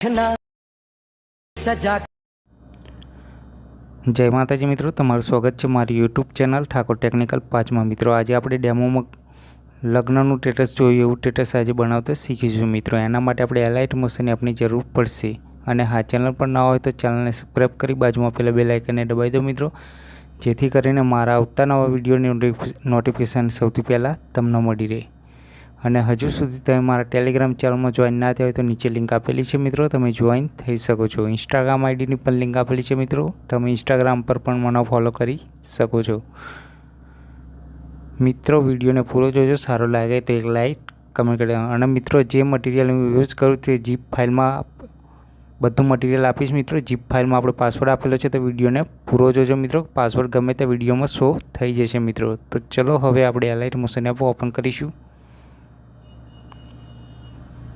जय माताजी मित्रों, तमारुं स्वागत है मारी यूट्यूब चैनल ठाकोर टेक्निकल 5 में। मित्रों आज आपणे डेमो में लग्ननु स्टेटस जोयुं एवुं स्टेटस आज बनावता शीखीशुं। मित्रों एना माटे आपणे एलाइट मशीन अपनी जरूर पड़शे अने हाँ चैनल पर न होय तो चैनल ने सब्सक्राइब करी बाजुमां पेला बेल आइकन दबावी दो मित्रों, जेथी करीने मारा आवता नवा विडियोनी नोटिफिकेशन सौथी पहेला तमने मळी रहे। અને હજુ સુધી તમે મારા ટેલિગ્રામ ચેનલમાં જોઈન ના થયા હોય તો નીચે લિંક આપેલી છે મિત્રો, તમે જોઈન થઈ શકો છો। ઇન્સ્ટાગ્રામ આઈડીની પણ લિંક આપેલી છે મિત્રો, તમે ઇન્સ્ટાગ્રામ પર પણ મને ફોલો કરી શકો છો। મિત્રો વિડીયોને પૂરો જોજો, સારો લાગે તો એક લાઈક કમેન્ટ કરી દેજો। અને મિત્રો જે મટીરિયલ હું યુઝ કરું તે જીપ ફાઇલમાં બધું મટીરિયલ આપીશ મિત્રો। જીપ ફાઇલમાં આપણો પાસવર્ડ આપેલો છે તો વિડીયોને પૂરો જોજો મિત્રો, પાસવર્ડ ગમે તે વિડીયોમાં શો થઈ જશે મિત્રો। તો ચલો હવે આપણે એલાઇટ મોશન એપ ઓપન કરીશું।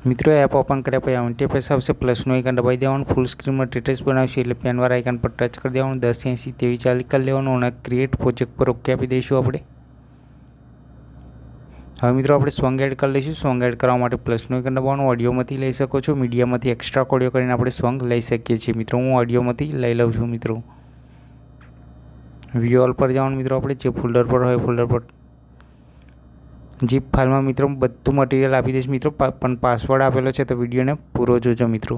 मित्रों एप ओपन कर्या पछी इंटरफेस आवशे, प्लसनुं आइकन दबावी देवानुं, फूल स्क्रीन में स्टेटस बनावशे एटले पेनवाळा आइकन पर टच कर देवानुं, 10 થી 80 तेवी चालू कर लेवानुं अने क्रिएट प्रोजेक्ट पर ओके आपी दईशुं आपणे। हवे मित्रों आपणे सॉन्ग एड कर लईशुं। सॉन्ग एड करवा माटे प्लसनुं आइकन दबाववानुं, ऑडियोमांथी लई शको छो, मीडियामांथी एक्स्ट्रा ऑडियो करीने आपणे सॉन्ग लई शकीए छीए। मित्रों हूँ ऑडियोमांथी लई लઉં છું मित्रों। व्यू ऑल पर जवानुं मित्रों, आपणे जे फोल्डर पर होय फोल्डर पर जीप फाइल में मित्रों बधुं मटीरियल आपी दईश मित्रों, पण पासवर्ड आपेलो छे तो विडियो ने पूरो जोजो मित्रों।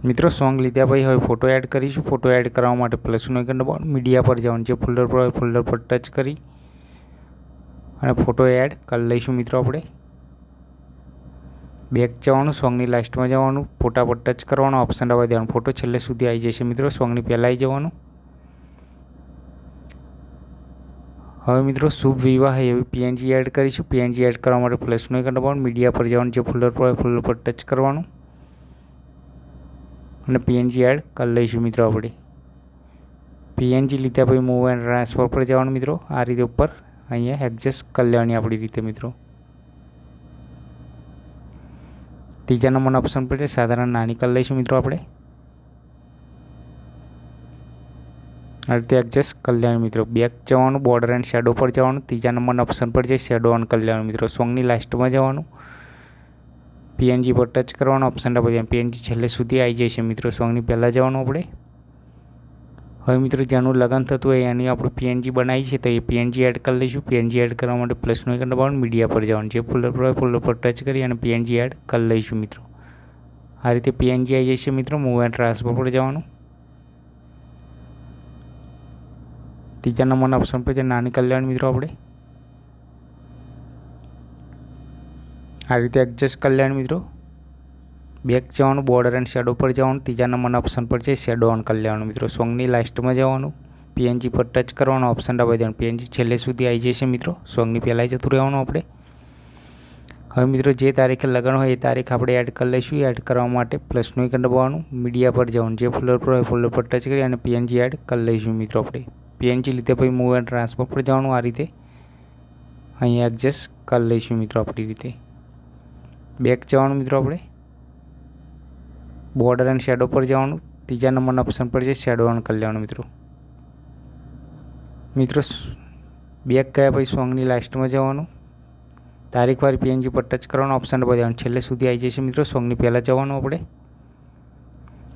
मित्रों सॉन्ग लीधा पछी हवे फोटो एड करीशुं। फोटो एड करवा माटे प्लसनुं आइकन दबाववानुं, मीडिया पर जवानुं, जे फोल्डर पर होय फोल्डर पर टच करी अने फोटो एड कर लईशुं मित्रों। आपणे बेक जवानुं, सॉन्गनी लास्ट में जवानुं, फोटा पर टच करवानुं, ऑप्शन दबावी देवानुं, फोटो छेल्ले सुधी आई जशे मित्रों, सॉन्गनी पहेला आई जवानुं। हवे मित्रों शुभ विवाह एवी पीएनजी एड करीशुं। पीएनजी एड करवा माटे प्लसनुं आइकन दबाववानुं, मीडिया पर जवानुं, जे फोल्डर पर होय फोल्डर पर टच करवानुं अने पीएनजी एड कर लईशुं मित्रों। आपणे पीएनजी लीधा पछी मूव एंड ट्रांसफर पर जवानुं मित्रों, आ रीते उपर अहींया एडजस्ट कर लेवानी आपणी रीते मित्रों। तीजा नंबर ऑप्शन पर साधारण नानी कर लईशुं मित्रों। आपणे आ रीते एडजस्ट कर लेवानुं मित्रों। बैक जवानुं, बॉर्डर एंड शेडो पर जवानुं, तीजा नंबर ऑप्शन पर जे शेडो ऑन कर लेवानुं मित्रों। सॉन्गनी लास्ट में जवानुं, पीएनजी पर टच करवानुं, ऑप्शन दबावी देवानुं, पीएनजी छेल्ले सुधी आई जशे मित्रों, सॉन्गनी पहेला जवानुं आपणे। हवे मित्रों जेनुं लगन थतुं होय एनी आपणे पीएनजी बनावी छे तो ए पीएनजी एड कर लईशुं। पीएनजी एड करवा माटे प्लसनुं आइकन दबाववानुं, मीडिया पर जवानुं, जे फोल्डर पर होय फोल्डर पर टच करी अने पीएनजी एड कर लईशुं मित्रों। आ रीते पीएनजी आई जशे मित्रों। मूव एंड ट्रांसफर पर जवानुं, तीजा नंबर ऑप्शन पर नानी कर लेवानी मित्रों। आपणे आ रीते एडजस्ट कर लेवानी मित्रों। बैक जवानुं, बॉर्डर एंड शेडो पर जवानुं, तीजा नंबर ऑप्शन पर शेडो ऑन कर लेवानुं मित्रों। सॉन्गनी लास्ट में जवानुं, पीएनजी पर टच करवानुं, ऑप्शन दबावी देवानुं, पीएनजी छेल्ले सुधी आई जशे मित्रों, सॉन्गनी पहेला जतुं रहेवानुं आपणे। हवे मित्रों जे तारीखे लगन होय ए तारीख आपणे एड कर लईशुं। एड करवा माटे प्लसनुं आइकन दबाववानुं, मीडिया पर जवानुं, जे फोल्डर पर होय फोल्डर पर टच करी अने पीएनजी एड कर लईशुं मित्रों। आपणे पीएनजी लीधा पछी मूव एंड ट्रांसफर पर जवानुं, आ रीते अहीं एडजस्ट कर लईशुं मित्रों। आपणी रीते बैक जवानुं मित्रों, आपणे बॉर्डर एंड शेडो पर जवानुं, तीजा नंबर ऑप्शन पर शेडो ऑन कर लेवानुं मित्रों। मित्रों बैक गया पछी सॉन्गनी लास्ट में जवानुं, तारीखवारी पीएनजी पर टच करवानुं, ऑप्शन दबावी देवानुं, छेल्ले सुधी आई जशे मित्रों, सॉन्गनी पहेला जवानुं आपणे।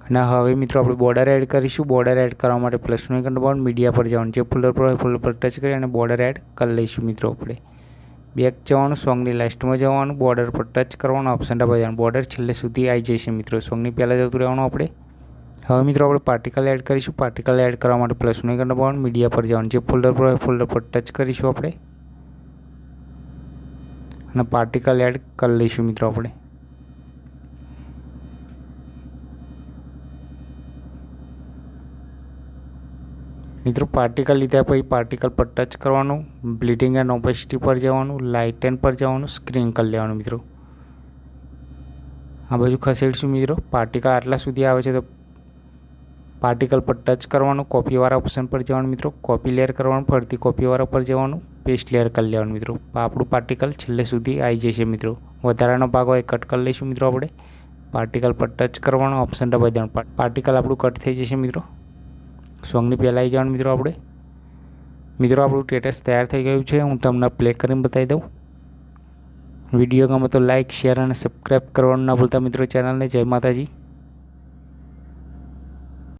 अने हवे मित्रों आपणे बॉर्डर एड करीशुं। बॉर्डर एड करवा माटे प्लसनुं आइकन दबाववानुं, मीडिया पर जवानुं, जे फोल्डर पर होय फोल्डर पर टच करी अने बॉर्डर एड कर लईशुं मित्रों। आपणे बैक जवानुं, सॉन्गनी लास्ट में जवानुं, बॉर्डर पर टच करवानुं, ऑप्शन दबावी देवानुं, बॉर्डर छेल्ले सुधी आई जशे मित्रों, सॉन्गनी पहेला जतुं रहेवानुं आपणे। हवे मित्रों आपणे पार्टिकल एड करीशुं। पार्टिकल एड करवा माटे प्लसनुं आइकन दबाववानुं, मीडिया पर जवानुं, जे फोल्डर पर होय फोल्डर पर टच करीशुं आपणे अने पार्टिकल एड कर लईशुं मित्रों। आपणे मित्रों पार्टिकल लीधा पछी पार्टिकल पर टच करवानुं, ब्लीडिंग एंड ओपेसिटी पर जवानुं, लाइटन पर जवानुं, स्क्रीन कर लेवानुं मित्रों। आ बाजू खसेड़ीशुं मित्रों। पार्टिकल आटला सुधी आवे छे तो पार्टिकल पर टच करवानुं, कॉपीवाळा ऑप्शन पर जवानुं मित्रों, कॉपी लेयर करवानुं, फरती कॉपीवाळा पर जवानुं, पेस्ट लेयर कर लेवानुं मित्रों। आपणुं पार्टिकल छेल्ले सुधी आई जशे मित्रों। वधारानो भाग होय कट कर लईशुं मित्रों। आपणे पार्टिकल पर टच करवानुं, ऑप्शन दबावी देवानुं, पार्टिकल आपणुं कट थई जशे मित्रों। सॉन्गनी पहेला आई जवानुं मित्रों। आपणे મિત્રો આપણું સ્ટેટસ તૈયાર થઈ ગયું છે, હું તમને પ્લે કરીને બતાવી દઉં. વિડીયો ગમે તો લાઇક, શેર અને સબસ્ક્રાઈબ કરવાનું ના ભૂલતા મિત્રો ચેનલને. જય માતાજી.